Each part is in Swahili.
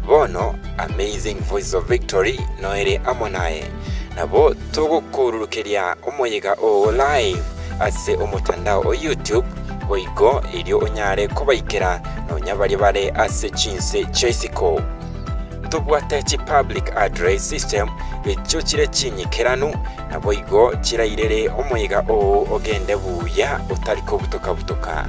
bono Amazing Voice of Victory noere amonaye nabo tugukururukiria umuyiga o live ase umutandao o YouTube boigo irio onyare kubaikira no nyabari bare ase chinse chesiko tubwate chi public address system bicho chire chinyikiranu na boigo chirairere umuyiga o ogende buya utariko butoka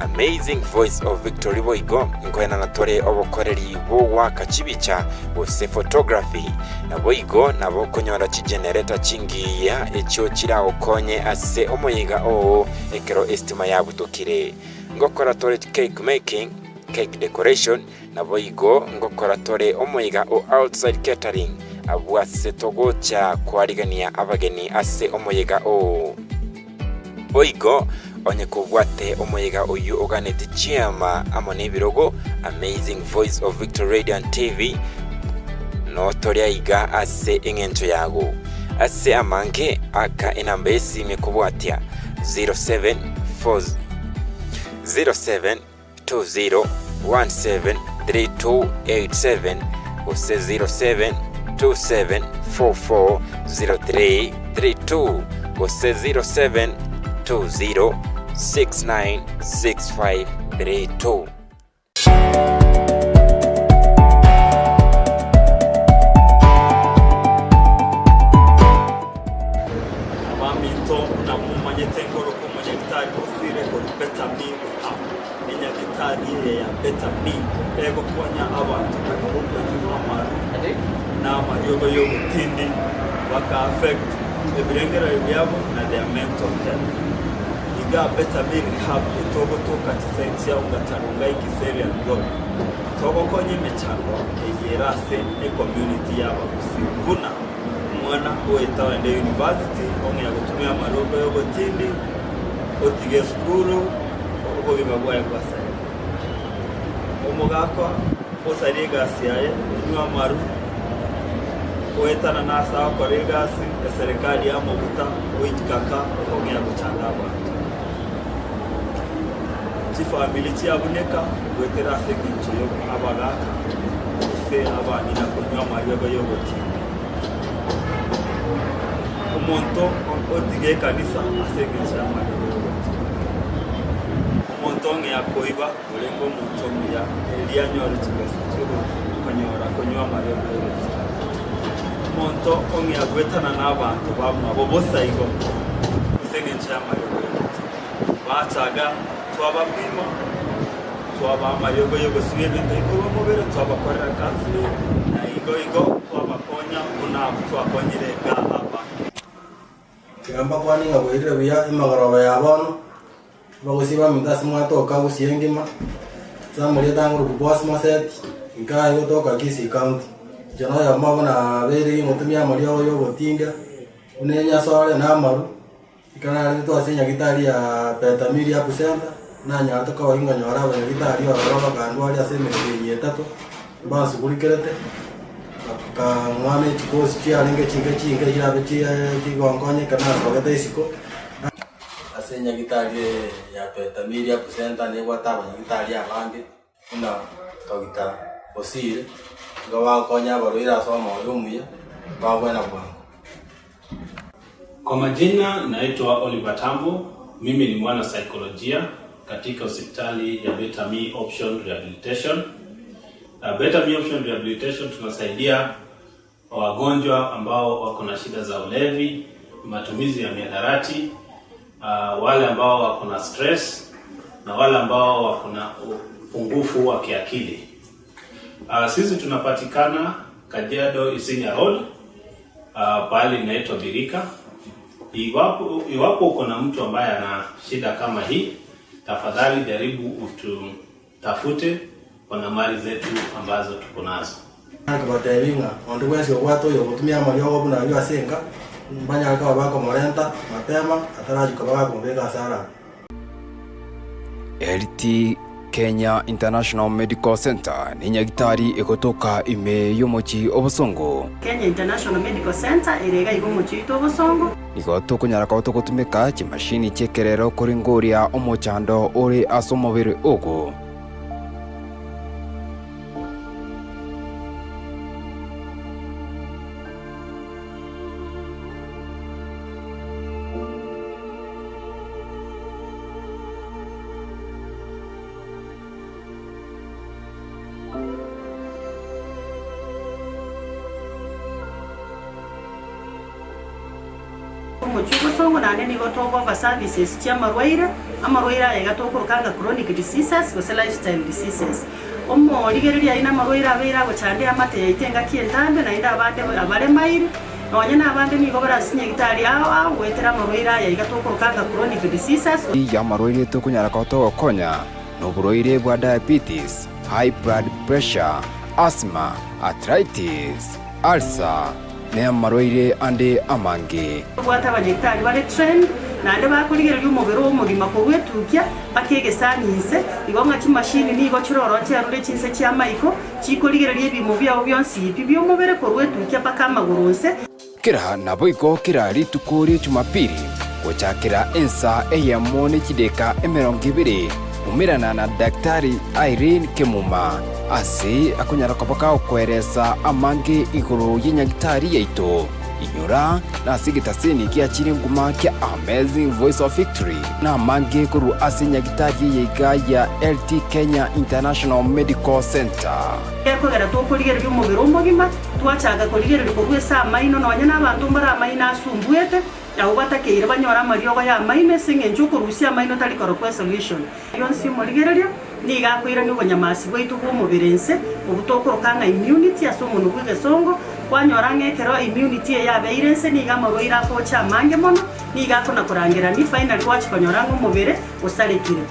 Amazing Voice of Victory boigo ngoena natore obokoreri bo waka chibicha bose photography na boigo nabo konyora chi generator chingiya echo chira okonye ase umuyiga o ekero estima ya butokire ngokora tore cake making cake decoration na boigo ngokora tore umuyiga o outside catering abwase togocha kwarigania abageni ase umuyiga o boigo onye kubwate umuyiga uyu oganete chiama amone birogo Amazing Voice of Victory Radiant TV no toria iga ase engento yago ase amange aka enamba esime kubwatia 0720173287 ose 0727440332 ose 0720696532 ego kuanya abantu bakubwa n'amara nama yogo tindi waka affect ebirengera byabo na their mental health iga better be rehab itogo toka tisensia ungatarunga ikiseri and god togo konye mechango eyerase e community yabo kusinguna mwana oeta wende university onge ya kutumia marogo yogo tindi otige skuru ogo bibagwaye kwa sasa omugakwa osarigasi yaye nywa maru oetana nasa akorigasi serikali ya mobuta oitikaka ongera guchanga abantu family cyaboneka wetera segincho yo abagaka ise abani na kunywa mayogo yogoti umuntu otige kanisa asegincho amayogo yogoti umuntu nge yakoiba urengo umuntu ya elianyore kigasa cyo kunywa mayogo yogoti umuntu onge yagwetana n'abantu bamwe abo bosayigo asegincho amayogo yogoti bacaga twaba pima twaba mayogo yogo sibe biteko mubere twaba korera kansi na igo twaba konya una twakonyereka aba kamba kwani ngabwirire biya imagarawa yabano bagusiba mutasi mwatoka usiyengima zamuri danguru boss maset ngai gotoka kisi county jana ya mabona bere mutumia mariyo yogo tinda unenya sore na maru ikana rito asenya gitari ya petamiri ya kusenda na nyato kwa hinga nyora bene gitari ya roba kandu ali aseme yetatu basi kulikerete ka ngwane chikosi chia linge chinge jirabe chia kigongonye kana bagata isiko asenya gitari ya petamiri ya kusenda ne gwataba gitari ya bangi na togita osire ngawa konya baruira soma yumuya bagwena bwangu. Kwa majina naitwa Oliver Tambo, mimi ni mwana saikolojia katika hospitali ya Better Me Option Rehabilitation. Better Me Option Rehabilitation tunasaidia wagonjwa ambao wako na shida za ulevi, matumizi ya mihadarati, wale ambao wako na stress na wale ambao wako na upungufu wa kiakili. Sisi tunapatikana Kajiado Isinya Road, pale inaitwa Birika. Iwapo uko na mtu ambaye ana shida kama hii, tafadhali jaribu utafute kwa nambari zetu ambazo tuko nazo. Akabatelinga ondu wese wato yo kutumia mayogo buna yo asenga mbanya ka bako morenta mapema ataraji ka bako mbega sara. LT Kenya International Medical Center ni nyagitari ikotoka ime yomochi obosongo. Kenya International Medical Center irega igomochi obosongo. Igoto kunyaraka otogotumika chimashini chekerero kuringoria omochando ori asomobere ogo. muchuko songo na neni gotogo va services chia marwaira egatoko kanga chronic diseases go lifestyle diseases omo ligereria ina marwaira abera go chande amate yaitenga kientambe na inda abande abare mairi nonya na abande nigo barasinye gitari aho wetera marwaira egatoko kanga chronic diseases ya marwaira tukunyara koto konya no burwaire bwa diabetes, high blood pressure, asthma, arthritis, ulcer, ne marwaire ande amange gwata abanyegitari bare trend nande bakurigereria umubiri w'umugima kugwetukia bakegesanise igonga kimashini nigo kiroroche arure kinse kya maiko kikurigereria ebimo byao byonsi ipi by'umubiri kugwetukia bakamagurunse kira nabo iko kira ritukuri Jumapili gochakira ensa eyamone kideka 20 umirana na Daktari Irene Kemuma ase akunyara kopaka okweresa amange iguru y'inyagitari yaito inyura na sigitasini kiachiri nguma kia Amazing Voice of Victory na amange kuru ase nyagitari yiga ya LT Kenya International Medical Center ekogera tukurigereria umubiri w'umugima twachaga kurigereria kugwesa amaino nonya n'abantu mbara amaina asumbuete aho batakeire banyora amariogo ya amaine singenje ukurusia amaino tari korokwe solution yonsi murigereria niga kwira ni ubonyamasi bwitu bw'umubirense ubutokorokanga immunity asomuntu bw'igesongo kwanyora ngekero immunity yabeyirense niga marwaira ko chamange mono niga kona kurangira ni final kwachikonyora ng'umubiri usarekire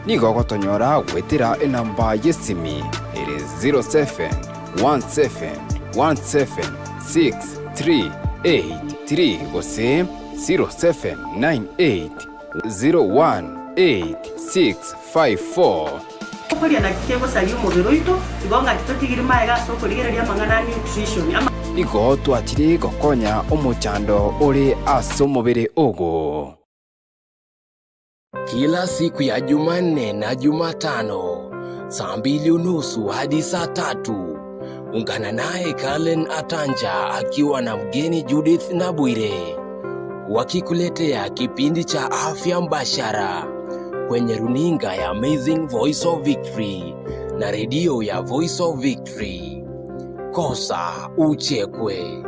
nigo gotonyora gwetira enamba yesimi ere 0717176383 gose 0798018654 kuria na kego sali umubiri witu igonga titotigiri maega so kurigereria Amang'ana nutrition igo twachiri gokonya omuchando uri aso mubiri ugu kila siku ya Jumanne na Jumatano saa 2:30 hadi saa 3 ungana naye Kalen Atanja akiwa na mgeni Judith Nabwire wakikuletea kipindi cha afya mbashara kwenye runinga ya Amazing Voice of Victory na redio ya Voice of Victory. Kosa uchekwe.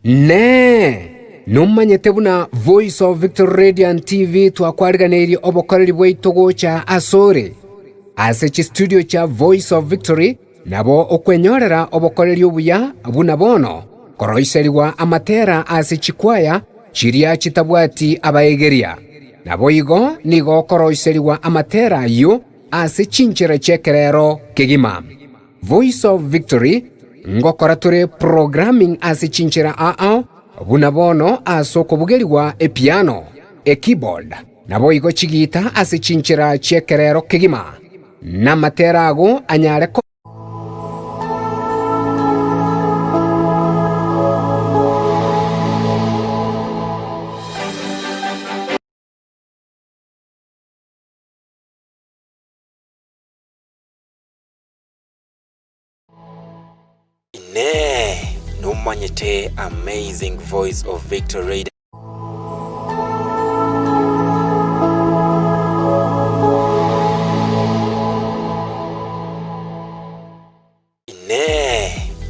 Ne numanyete buna Voice of Victory Radio and TV twakwariganirie obokoreri bwaitu gocha asore ase chi studio cha Voice of Victory nabo okwenyorera obokoreri obuya buna bono koroiseriwa amatera ase chikwaya chiria chitabwati abaegeria nabo igo nigo koroiseriwa amatera yo ase chinchera chekerero kegima Voice of Victory ngokora ture programming ase chinchera buna bono asoko bugeriwa epiano keyboard nabo igo chigita ase chinchera chekerero kegima na materago anyare numanyete Amazing Voice of Victory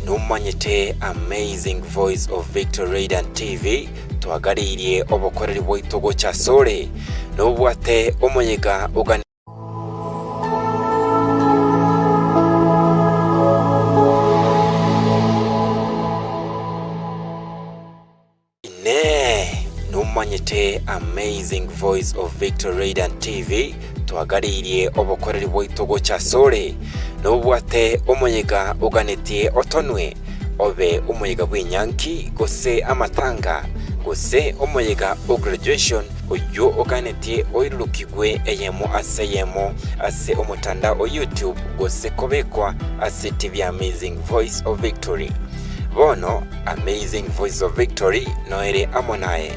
numanyete Amazing Voice of Victory and TV twagaririe obokoreri bwaitu gocha sore nobwate omuyiga ogani numanyete Amazing Voice of Victory and TV twagaririe obokoreri bwaitu gocha sore nobwate omuyiga oganetie otonwe obe omuyiga bw'inyanki gose amatanga gose omuyiga o graduation oyo oganetie oirukigwe eyemo ase omutanda o YouTube gose kobekwa ase TV Amazing Voice of Victory bono Amazing Voice of Victory noere amonaye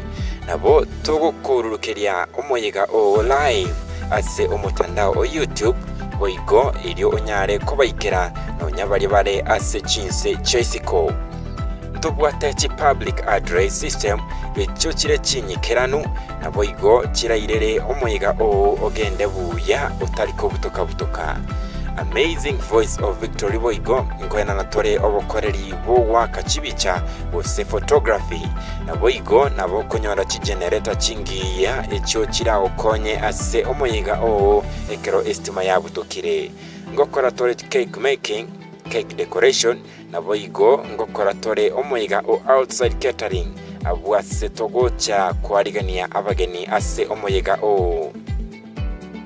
nabo tugukururukeria omuyiga o live ase omutanda o YouTube boigo ilio onyare kubaikira no nyabari bare ase chinse chaisiko tubwate chi public address system echo chire chinyikiranu na boigo chirairere omoyiga o ogende buya utariko butoka Amazing Voice of Victory boigo ngoena natore obokoreri bo waka chibicha bose photography na boigo nabo kunyora chi generator chingiya echo chira okonye ase omoyiga o ekero estima ya butokire ngokora tore cake making, cake decoration na boigo ngokora tore omoyiga o outside catering abwase togocha kwarigania abageni ase omoyiga o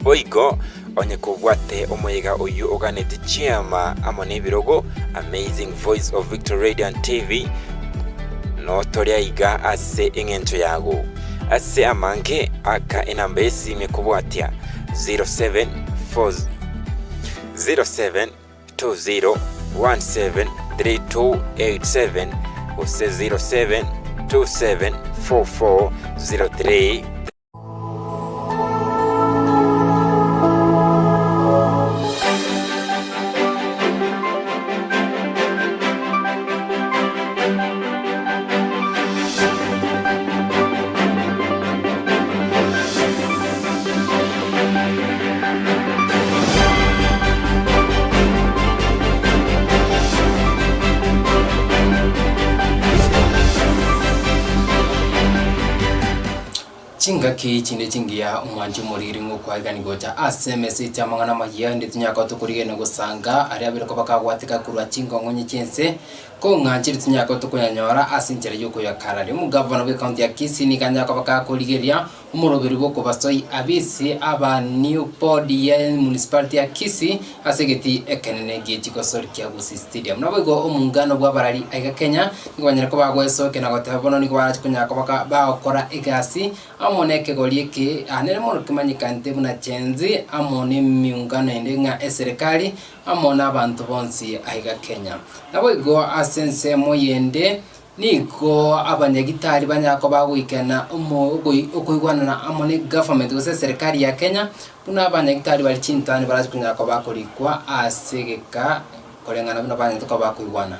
boigo onye kubwate omoyiga uyu oganete chiama amone birogo Amazing Voice of Victory Radio and TV no toria iga ase ingento yago ase amange aka enambesi mekubwatia 0720173287 ose 07274403. Chingaki chinde chingia umwanji muriri ngukwaigani gocha SMS cha Amang'Ana Amayia ndi tunyaka tukurige no gusanga ari abire ko bakagwatika kurwa chingo ngonye chense ko nganjiri tunyaka tukunyanyora asinjere yuko yakarari mu governor we county ya Kisii ni kanyaka bakakurigeria umuroberi boko basoi abisi aba new pod ya municipality ya Kisii asegeti ekenene gechiko sori kya Gusii stadium nabego omungano bwa barari aiga Kenya ngwanyira ko bagwesoke na gotabono ni kwara kunyaka bakora egasi amoneke golieke anere mono kimanyikante buna chenzi amone miungano endenga eserikali amona abantu bonsi aiga Kenya nabego asense moyende niko abanyagitari banyako bagwikana okuigwana na amone government gose serikali ya Kenya buna abanyagitari bali chintani barazi kunyako bakolikwa asegeka kolengana buna banyako bakuigwana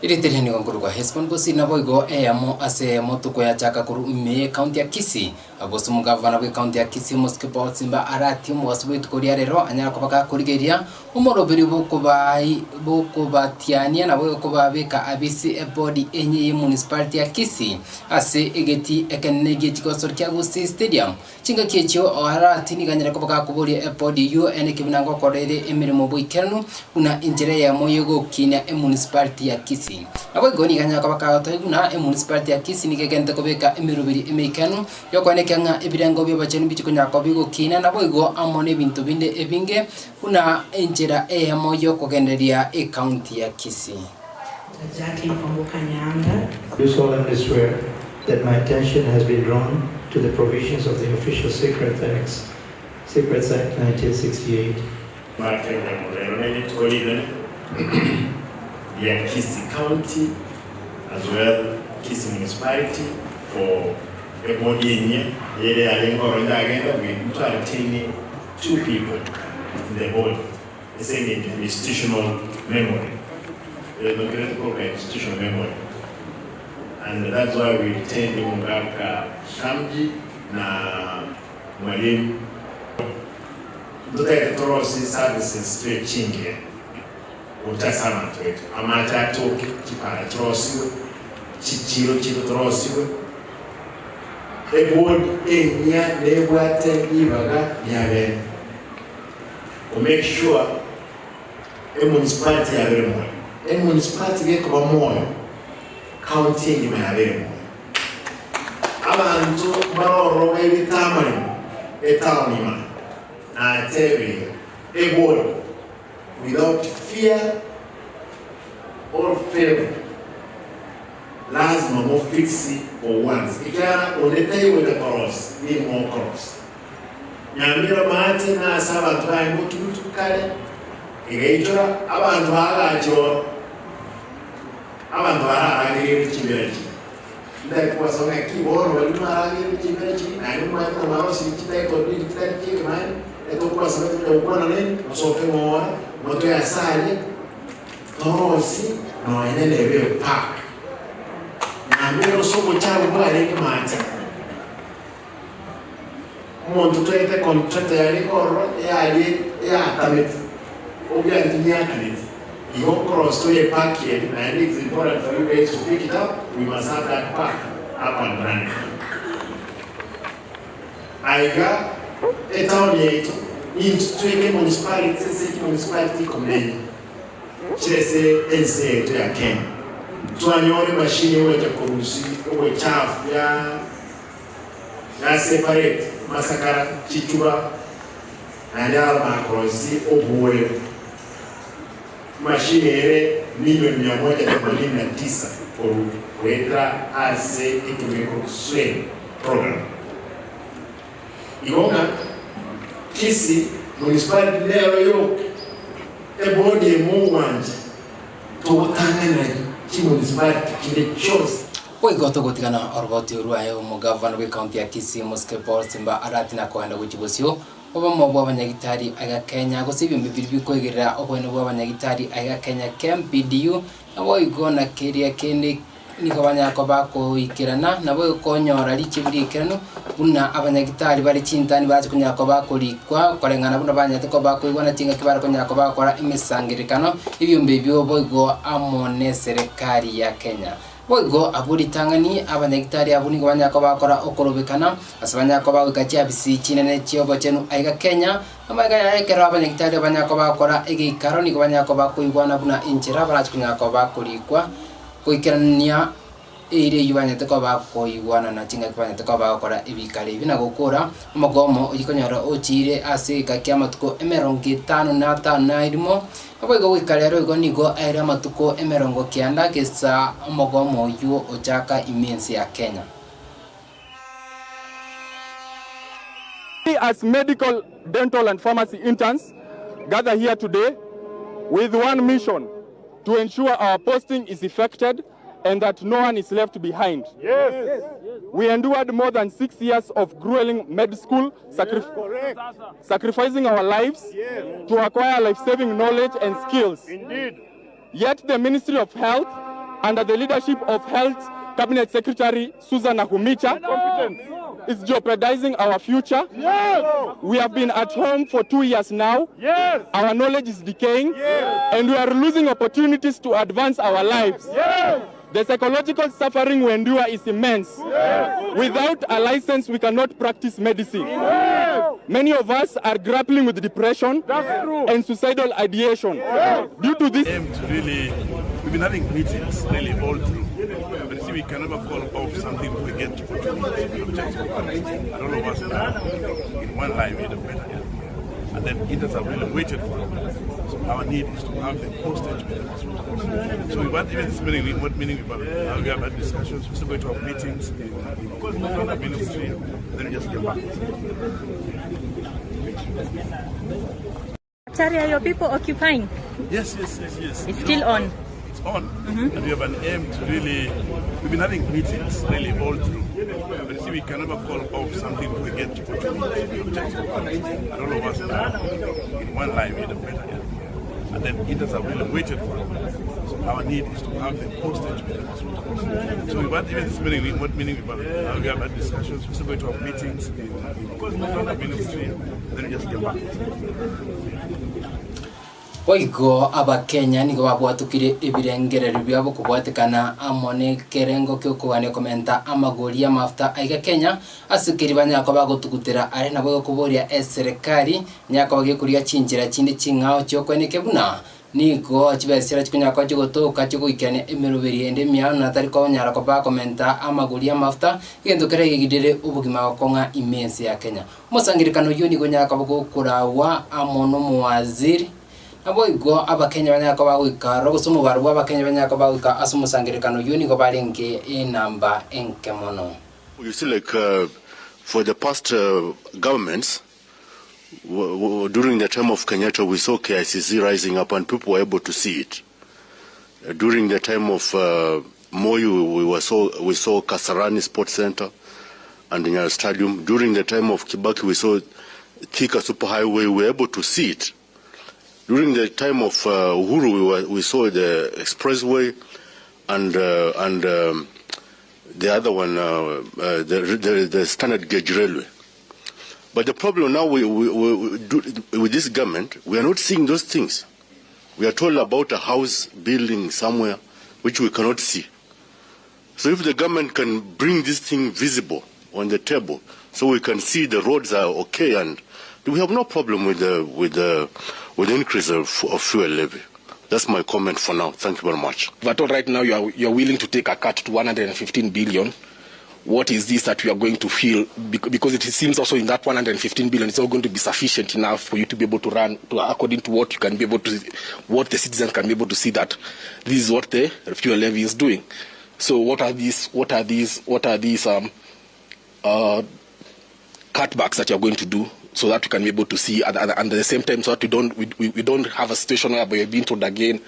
Iriteri ni ngurugwa Hesbon Gusii na boigo emo ase motuko ya chaka kuru me county ya Kisii abosu mugavana we county ya Kisii Moskepo Simba arati mwasubit koria rero anyara kubaka kurigeria umoroberi boko batiania na boko babeka abisi body enye municipality ya Kisii ase egeti ekenege chikosor kya Gusii stadium chinga kiecho arati ni ganyara kubaka kubori body UN kibinango korere emirimo boikernu una injere ya moyego kinya municipality ya Kisii abo goni kanya kabaka toiguna municipality ya Kisii ni kegente kobeka emirubiri emekanu yokone kanga ebirengo byo bacheni bichikunya kobigo kina na boigo amone bintu binde ebinge kuna enjera moyo kogenderia county ya Kisii. Do solemnly swear that my attention has been drawn to the provisions of the Official Secrets Act 1968. Yeah, Kisii County as well Kisii Municipality for a body in here. We are retaining 2 people in the board. It's an institutional memory. The critical institutional memory. And that's why we retain the Mungaka Shamji na Mwalimu. Tutaka torosi services to a chinge. Utasama twetu amata toki kipara trosiwe chichiro chito trosiwe ebod enya nebwate ibaga yabe to make sure municipality yabere mo municipality ge kuba moyo county nyuma yabere mo abantu baroro ebitamani etamima na tebe ebod without fear or favor. lazima mo fixi for once ikara onete with the cross ni more cross nyamira mate na saba try mutu kale igaitora abantu bagacho abantu bararangire kibereki ndai kwa songa kiboro bali marangire kibereki nani mwana maro sikita ko ni kitaki mani eto kwa songa ukwana nini usoke mwa moto ya sali tosi no enelebe park nyamira somo chawo bali kimata umuntu twete contract yali korro ya tamit obya ntinya kanit you cross to a park here and it's important for you guys to pick it up. We must have that park up and running. I got a town yet into a municipality, city municipality community. Chese NCA to a camp. To a machine with a kurusi, with chaff, ya separate, Masakara, Chichuba, and Alma-Crossy, Oboe. Mashine ile milioni 189 kuweka ase itumiko swing program. Igonga kisi municipality leo yo ebodi muwanje totangana ki municipality kile chose Oigoto gutigana orgoti uruayo mugavana we county ya Kisii Muske Paul Simba aratina kwenda guchibusyo obamo bw'abanyagitari aga Kenya gusibyo mibiri kwegera obwene bw'abanyagitari aga Kenya KMPDU abo igona keria kende nikabanyako bako ikirana nabo konyora likiburikirano buna abanyagitari bari chintani baje kunyako bako likwa korengana buna banyateko bako igona tinga kibara kunyako bakora imisangirikano ibyo mbebyo boigo amone serikali ya Kenya Boigo aburi tangani abanyagitari abuni kubanyako bakora okorobekana asabanyako bagukachia bisi chinene chiobo chenu aiga Kenya amaga yarekera abanyagitari abanyako bakora igikaro ni kubanyako bakuigwana buna inchira barachikunyako bakulikwa kuikerania ire yubanyateko bakuigwana na chinga kubanyateko bakora ibikare bina gukura umugomo uyikonyora ochire ase kakiamatuko 55 na irimo Aboigo wikalero igo nigo aira matuko 90 kesa umugomo yu ochaka imensi ya Kenya. As medical, dental and pharmacy interns gather here today with one mission to ensure our posting is effected and that no one is left behind. Yes. We endured more than 6 years of grueling med school, sacrificing our lives to acquire life-saving knowledge and skills. Indeed. Yet the Ministry of Health, under the leadership of Health Cabinet Secretary Susan Nahumicha, is jeopardizing our future. Yes. We have been at home for 2 years now. Yes. Our knowledge is decaying. Yes. And we are losing opportunities to advance our lives. Yes. The psychological suffering we endure is immense. Yes. Without a license, we cannot practice medicine. Yes. Many of us are grappling with depression and suicidal ideation. Yes. Due to this, we've been having meetings really all through. But you see, we can never call off something we get to objective. And all of us are in one line made a better health. And then interns have really waited for it. So our need is to have them postage with the hospitals. So we want even this meeting, what meaning we have had discussions, we're still going to have meetings in the ministry, and then we just get back. Sorry, are your people occupying? Yes. It's still on. It's on. And we have an aim to really, we've been having meetings really all through. But you see, we can never call off something we get to objective. And all of us are in one line made a better health. And then interns have really waited for it. So our need is to have them postage with the hospitals. So we want even this meeting, what meaning we have had discussions, we're still going to have meetings in the ministry, and then we just get back. Oigo aba Kenya nigo babwatukire ibirengerero byabo kubwatekana amone kerengo kyokugane komenta amagoria mafuta aiga Kenya asikiri banyako bagotugutira ari nabo kuboria serikali nyako bagikuria chinjira chindi chingao cyokweneke buna niko chibesera chikunyako chigotoka chikuikane emerubiri ende miano natari ko nyara ko ba komenta amagoria mafuta igendokere igidire ubugima bakonga imensi ya Kenya musangirikano yo nigo nyako bagokurawa amono muwaziri abo igo abakenya banyako bagwika rogosomo barwa abakenya banyako bagwika asumusangirikano yuni go balinge inamba enkemono. You see, like for the past governments, during the time of Kenyatta, we saw KICC rising up and people were able to see it. During the time of Moi, we saw Kasarani Sports Center and Nyayo Stadium. During the time of Kibaki, we saw Thika Superhighway. We were able to see it. During the time of Uhuru, we saw the expressway and the other one, the standard gauge railway. But the problem now with this government, we are not seeing those things. We are told about a house building somewhere which we cannot see. So if the government can bring this thing visible on the table, so we can see the roads are okay, and we have no problem with the increase of fuel levy. That's my comment for now. Thank you very much. But right now you're willing to take a cut to 115 billion. What is this that we are going to feel? Because it seems also in that 115 billion, it's not going to be sufficient enough for you to be able to run according to what you can be able to, what the citizens can be able to see that this is what the fuel levy is doing. So what are these cutbacks that you're going to do, so that we can be able to see, and at the same time, so that we don't have a situation where we're being told again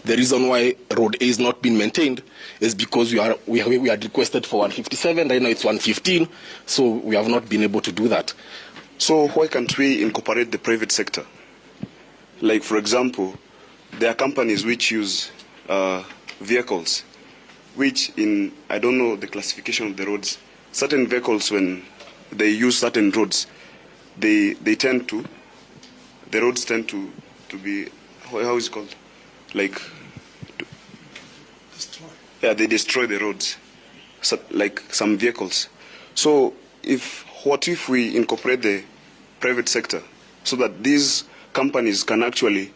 the reason why Road A is not being maintained is because we had requested for 157, right now it's 115, so we have not been able to do that. So why can't we incorporate the private sector? Like, for example, there are companies which use vehicles, which I don't know the classification of the roads, certain vehicles, when they use certain roads, the roads tend to be, how is it called? Like, yeah, they destroy the roads, so, like some vehicles. So what if we incorporate the private sector so that these companies can actually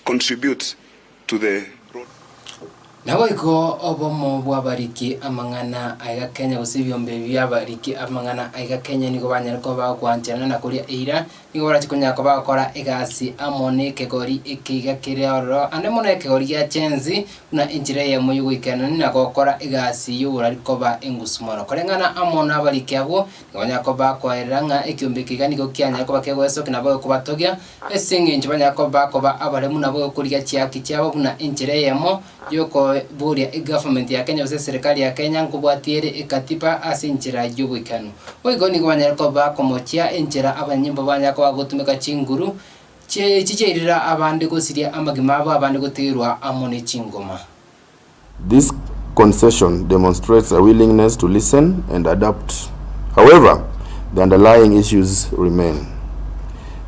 contribute to the road? Nawaiko obomo bwabariki Amang'ana Amayia Kenya gusibyombe byabariki Amang'ana Amayia Kenya nigo banyarko bakwanjana na kuria eira nigo barachikonya ko bakora egasi amone kegori ikiga kirero ande mone kegori ya chenzi na injire ya moyo gwikana na gukora egasi yura rikoba engusumara korengana amona bariki abo banyako bakwairanga ekyombe kiga nigo kyanya ko bakegweso kinabo ko batogia esingi njibanya ko bakoba abaremu nabo kuria cyaki cyabo na injire yamo yoko buria government ya Kenya ose serikali ya Kenya nkubwatiere ikatipa asinjira yubikano oigo nigo banyarko bakomochia injira abanyimbo banyako bagutumika chinguru chicherira abandi gosiria amagima abo abandi gutirwa amone chingoma. This concession demonstrates a willingness to listen and adapt. However, the underlying issues remain.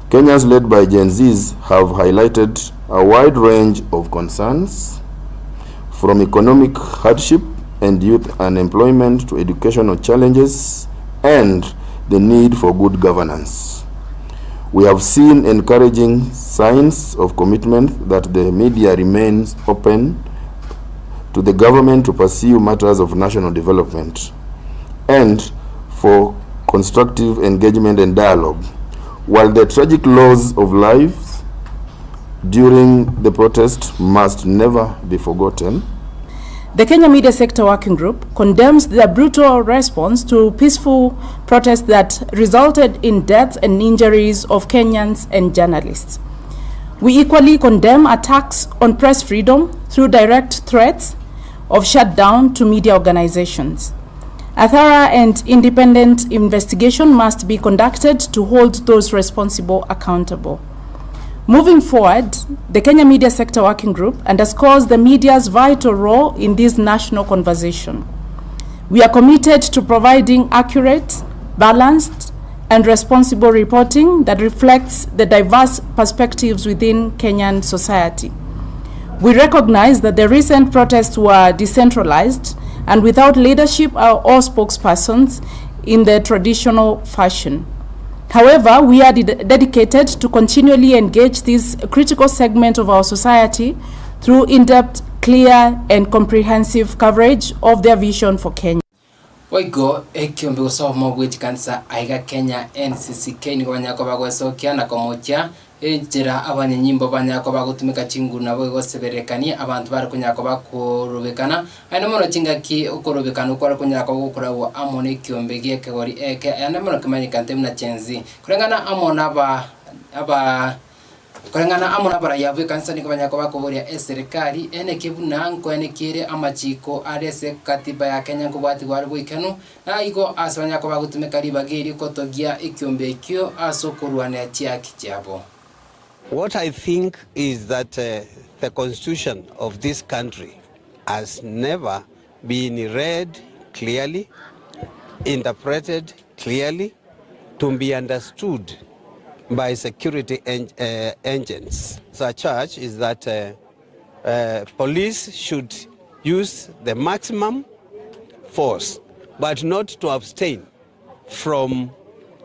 Kenyans led by Gen Zs have highlighted a wide range of concerns, from economic hardship and youth unemployment to educational challenges and the need for good governance. We have seen encouraging signs of commitment that the media remains open to the government to pursue matters of national development and for constructive engagement and dialogue. While the tragic loss of lives during the protest must never be forgotten, the Kenya Media Sector Working Group condemns the brutal response to peaceful protests that resulted in deaths and injuries of Kenyans and journalists. We equally condemn attacks on press freedom through direct threats of shutdown to media organizations. A thorough and independent investigation must be conducted to hold those responsible accountable. Moving forward, the Kenya Media Sector Working Group underscores the media's vital role in this national conversation. We are committed to providing accurate, balanced, and responsible reporting that reflects the diverse perspectives within Kenyan society. We recognize that the recent protests were decentralized and without leadership or spokespersons in the traditional fashion. However, we are dedicated to continually engage this critical segment of our society through in-depth, clear, and comprehensive coverage of their vision for Kenya. Waigo ekiombe gusoma gwiti kanisa aiga Kenya NCCK ni banyako bagwesokia na komotia ejera abanyanyimbo banyako bagutumika chinguna bo goseberekania abantu bari kunyako bakurubikana aina mono chingaki ukurubikana ukwara kunyako gukurawo amone kiombe giekegori eke aina mono kimanyika ntemna chenzi kurengana amona amona bara yawe kanisa ni banyako bakuboria serikali ene kibuna nko ene kire amachiko arese katiba ya Kenya kubati gwari gwikenu na igo asabanyako bagutumika ribagiri kotogia ikiombe kyo asokurwane chiaki chabo. What I think is that the constitution of this country has never been read clearly, interpreted clearly, to be understood by security agents. The charge is that police should use the maximum force, but not to abstain from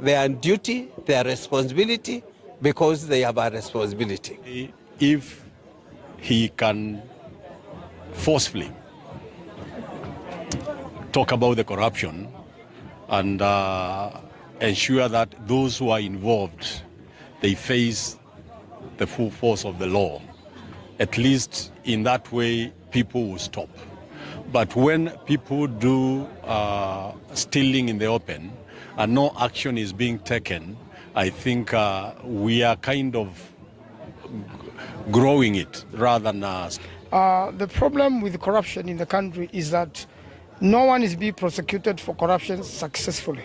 their duty, their responsibility, because they have a responsibility. If he can forcefully talk about the corruption and ensure that those who are involved, they face the full force of the law, at least in that way people will stop. But when people do stealing in the open and no action is being taken, I think we are kind of growing it rather than The problem with corruption in the country is that no one is being prosecuted for corruption successfully.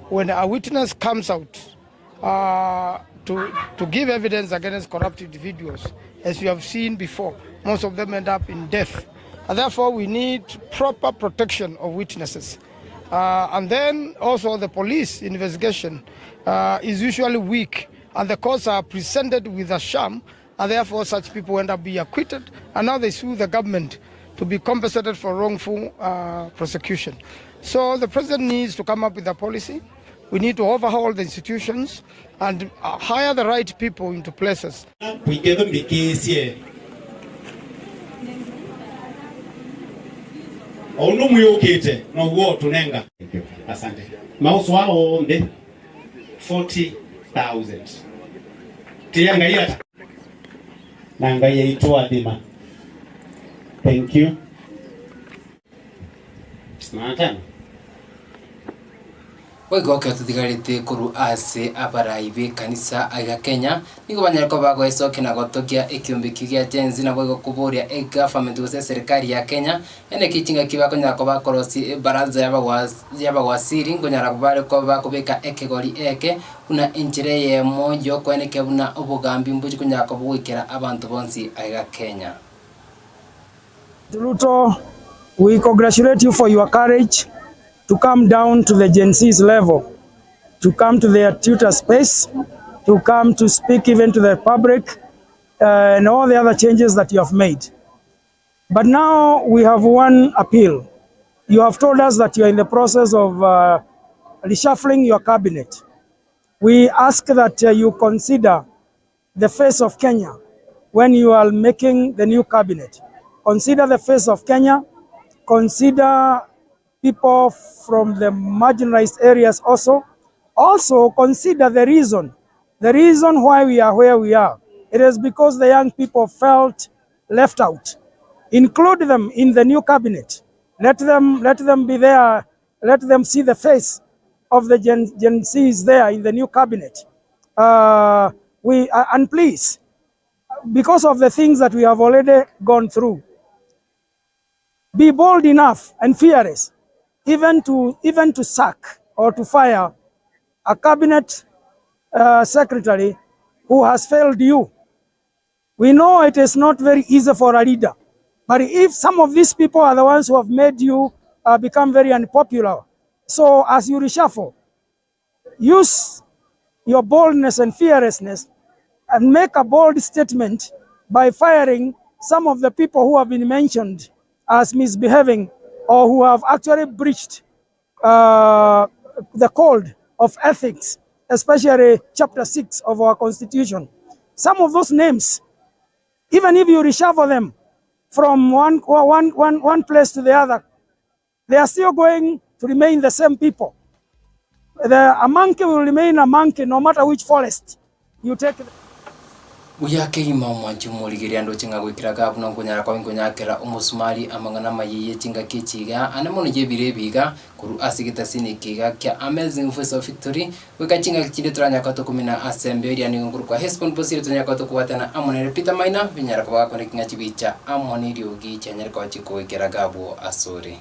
When a witness comes out to give evidence against corrupt individuals, as you have seen before, most of them end up in death. And therefore, we need proper protection of witnesses. And then also the police investigation is usually weak, and the courts are presented with a sham, and therefore such people end up being acquitted, and now they sue the government to be compensated for wrongful prosecution. So the president needs to come up with a policy. We need to overhaul the institutions and hire the right people into places. Ono muyokete no wo tunenga. Asante. Mauso wao mbe 40,000. Tiyanga yata. Nanga yeitoa dima. Thank you. Smata. Waigoke tutigarite kuru ase abaraibe kanisa aiga Kenya nigo banyarko bagweso kinagotokia ikiumbi kigia jenzi na bwego kuboria government gose serikali ya Kenya ene kichinga kibako nyako bakorosi baraza yabagwasiri ngonyara kubare ko bakubeka ekegori eke una inchire ye mojo kwene kebuna obugambi mbuji kunyako bwikera abantu bonsi aiga Kenya. Ruto, we congratulate you for your courage to come down to the Gen Z's level, to come to their tutor space, to come to speak even to the public, and all the other changes that you have made. But now we have one appeal. You have told us that you are in the process of reshuffling your cabinet. We ask that you consider the face of Kenya when you are making the new cabinet. Consider the face of Kenya, consider people from the marginalized areas also. Also consider the reason why we are where we are. It is because the young people felt left out. Include them in the new cabinet. Let them be there. Let them see the face of the Gen Zs there in the new cabinet. And please, because of the things that we have already gone through, be bold enough and fearless even to sack or to fire a cabinet secretary who has failed you. We know it is not very easy for a leader, but if some of these people are the ones who have made you become very unpopular, so as you reshuffle, use your boldness and fearlessness and make a bold statement by firing some of the people who have been mentioned as misbehaving or who have actually breached the code of ethics, especially chapter 6 of our constitution. Some of those names, even if you reshuffle them from one place to the other, they are still going to remain the same people. A monkey will remain a monkey no matter which forest you take. Uyake ima mwanju murigiria ndo chinga gwikira gabu no kunyara kwa ngunyakira umusumari Amang'Ana Amayia chinga kichiga anamone jebire biga kuru asigita sinikiga kya Amazing Voice of Victory weka chinga kichide turanya kwa tokumina assembly yani nguru kwa hespon posire turanya kwa tokuwatana amone repeat maina binyara kwa kwa kinga chibicha amone riogi chanyara kwa chiko gwikira gabu asori.